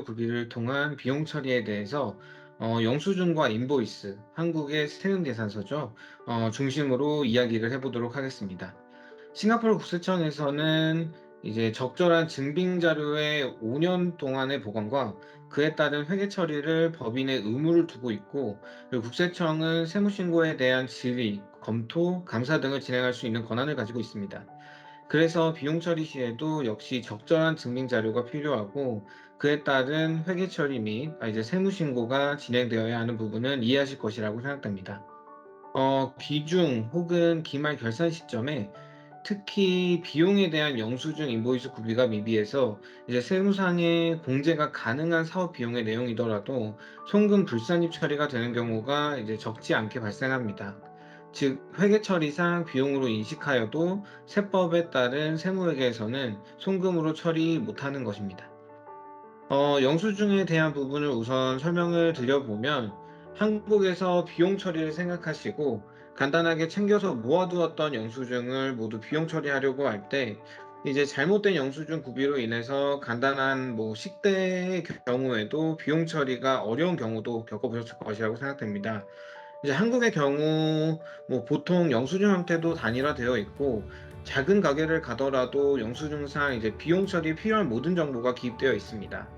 구비를 통한 비용 처리에 대해서 영수증과 인보이스, 한국의 세금계산서죠. 중심으로 이야기를 해보도록 하겠습니다. 싱가포르 국세청에서는 이제 적절한 증빙 자료의 5년 동안의 보관과 그에 따른 회계 처리를 법인의 의무를 두고 있고, 그리고 국세청은 세무신고에 대한 질의, 검토, 감사 등을 진행할 수 있는 권한을 가지고 있습니다. 그래서 비용 처리 시에도 역시 적절한 증빙 자료가 필요하고, 그에 따른 회계 처리 및 이제 세무 신고가 진행되어야 하는 부분은 이해하실 것이라고 생각됩니다. 기중 혹은 기말 결산 시점에 특히 비용에 대한 영수증 인보이스 구비가 미비해서 이제 세무상의 공제가 가능한 사업 비용의 내용이더라도 송금 불산입 처리가 되는 경우가 이제 적지 않게 발생합니다. 즉, 회계 처리상 비용으로 인식하여도 세법에 따른 세무회계에서는 송금으로 처리 못하는 것입니다. 영수증에 대한 부분을 우선 설명을 드려보면, 한국에서 비용 처리를 생각하시고 간단하게 챙겨서 모아두었던 영수증을 모두 비용 처리하려고 할 때, 이제 잘못된 영수증 구비로 인해서 간단한 식대의 경우에도 비용 처리가 어려운 경우도 겪어보셨을 것이라고 생각됩니다. 이제 한국의 경우 보통 영수증 형태도 단일화되어 있고, 작은 가게를 가더라도 영수증상 이제 비용 처리에 필요한 모든 정보가 기입되어 있습니다.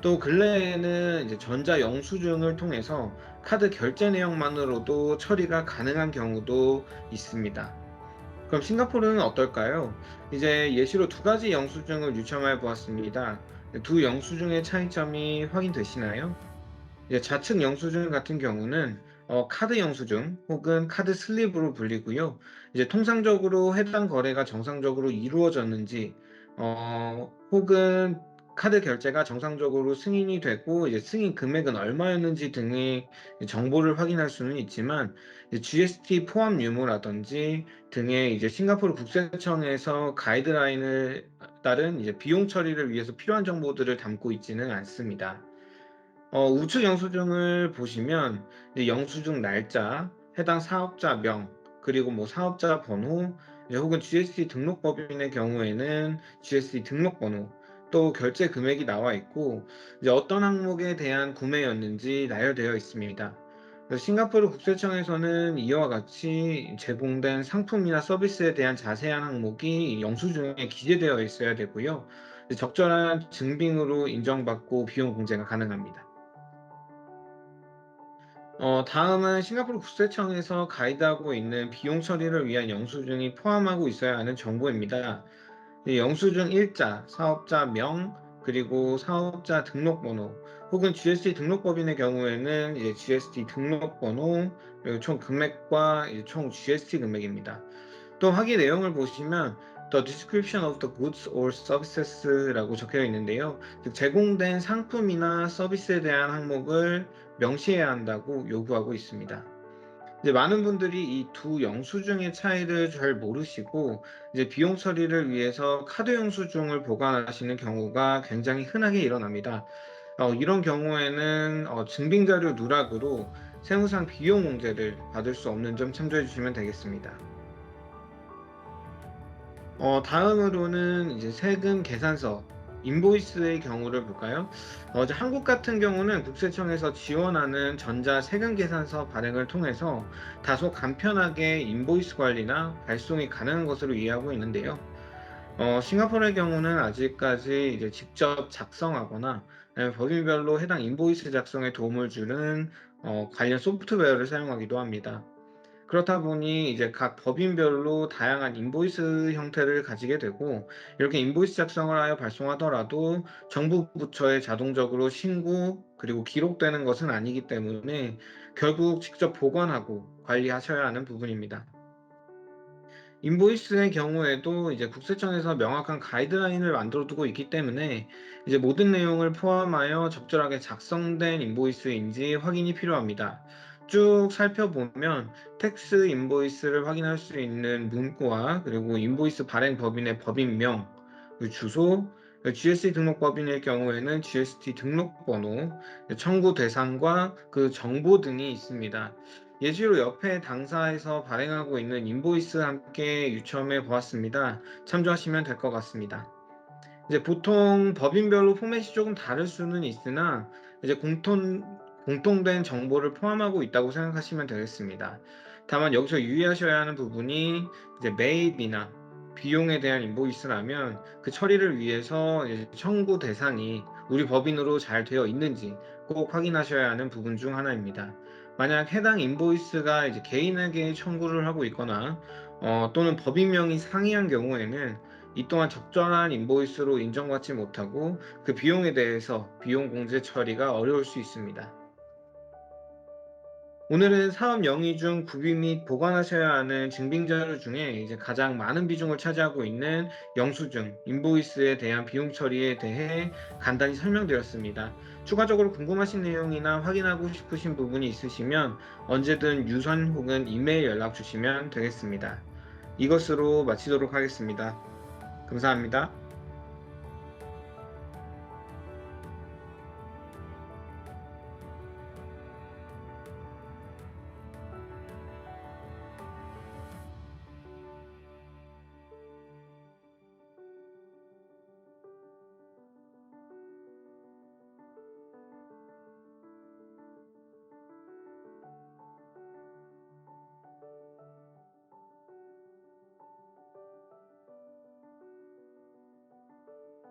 또 근래에는 이제 전자 영수증을 통해서 카드 결제 내역만으로도 처리가 가능한 경우도 있습니다. 그럼 싱가포르는 어떨까요? 이제 예시로 두 가지 영수증을 유첨해 보았습니다. 두 영수증의 차이점이 확인되시나요? 이제 좌측 영수증 같은 경우는 카드 영수증 혹은 카드 슬립으로 불리고요. 이제 통상적으로 해당 거래가 정상적으로 이루어졌는지, 혹은 카드 결제가 정상적으로 승인이 되고 이제 승인 금액은 얼마였는지 등의 정보를 확인할 수는 있지만, 이제 GST 포함 유무라든지 등의 이제 싱가포르 국세청에서 가이드라인을 따른 이제 비용 처리를 위해서 필요한 정보들을 담고 있지는 않습니다. 우측 영수증을 보시면 이제 영수증 날짜, 해당 사업자명, 그리고 사업자 번호, 이제 혹은 GST 등록법인의 경우에는 GST 등록번호, 또 결제 금액이 나와 있고, 이제 어떤 항목에 대한 구매였는지 나열되어 있습니다. 그래서 싱가포르 국세청에서는 이와 같이 제공된 상품이나 서비스에 대한 자세한 항목이 영수증에 기재되어 있어야 되고요. 적절한 증빙으로 인정받고 비용 공제가 가능합니다. 다음은 싱가포르 국세청에서 가이드하고 있는 비용 처리를 위한 영수증이 포함하고 있어야 하는 정보입니다. 이 영수증 일자, 사업자 명, 그리고 사업자 등록번호, 혹은 GST 등록법인의 경우에는 이제 GST 등록번호, 그리고 총 금액과 이제 총 GST 금액입니다. 또 확인 내용을 보시면 The description of the goods or services라고 적혀 있는데요. 즉 제공된 상품이나 서비스에 대한 항목을 명시해야 한다고 요구하고 있습니다. 이제 많은 분들이 이 두 영수증의 차이를 잘 모르시고 이제 비용 처리를 위해서 카드 영수증을 보관하시는 경우가 굉장히 흔하게 일어납니다. 이런 경우에는 증빙 자료 누락으로 세무상 비용 공제를 받을 수 없는 점 참조해 주시면 되겠습니다. 다음으로는 이제 세금 계산서, 인보이스의 경우를 볼까요? 이제 한국 같은 경우는 국세청에서 지원하는 전자 세금 계산서 발행을 통해서 다소 간편하게 인보이스 관리나 발송이 가능한 것으로 이해하고 있는데요. 싱가포르의 경우는 아직까지 이제 직접 작성하거나 아니면 법인별로 해당 인보이스 작성에 도움을 주는 관련 소프트웨어를 사용하기도 합니다. 그렇다 보니 이제 각 법인별로 다양한 인보이스 형태를 가지게 되고, 이렇게 인보이스 작성을 하여 발송하더라도 정부 부처에 자동적으로 신고 그리고 기록되는 것은 아니기 때문에 결국 직접 보관하고 관리하셔야 하는 부분입니다. 인보이스의 경우에도 이제 국세청에서 명확한 가이드라인을 만들어 두고 있기 때문에 이제 모든 내용을 포함하여 적절하게 작성된 인보이스인지 확인이 필요합니다. 쭉 살펴보면 텍스 인보이스를 확인할 수 있는 문구와, 그리고 인보이스 발행 법인의 법인명, 그 주소, GST 등록법인의 경우에는 GST 등록번호, 청구 대상과 그 정보 등이 있습니다. 예시로 옆에 당사에서 발행하고 있는 인보이스 함께 유첨해 보았습니다. 참조하시면 될 것 같습니다. 이제 보통 법인별로 포맷이 조금 다를 수는 있으나 이제 공통된 정보를 포함하고 있다고 생각하시면 되겠습니다. 다만 여기서 유의하셔야 하는 부분이 이제 매입이나 비용에 대한 인보이스라면 그 처리를 위해서 이제 청구 대상이 우리 법인으로 잘 되어 있는지 꼭 확인하셔야 하는 부분 중 하나입니다. 만약 해당 인보이스가 이제 개인에게 청구를 하고 있거나 또는 법인명이 상이한 경우에는 이 또한 적절한 인보이스로 인정받지 못하고 그 비용에 대해서 비용 공제 처리가 어려울 수 있습니다. 오늘은 사업 영위 중 구비 및 보관하셔야 하는 증빙 자료 중에 이제 가장 많은 비중을 차지하고 있는 영수증, 인보이스에 대한 비용 처리에 대해 간단히 설명드렸습니다. 추가적으로 궁금하신 내용이나 확인하고 싶으신 부분이 있으시면 언제든 유선 혹은 이메일 연락 주시면 되겠습니다. 이것으로 마치도록 하겠습니다. 감사합니다.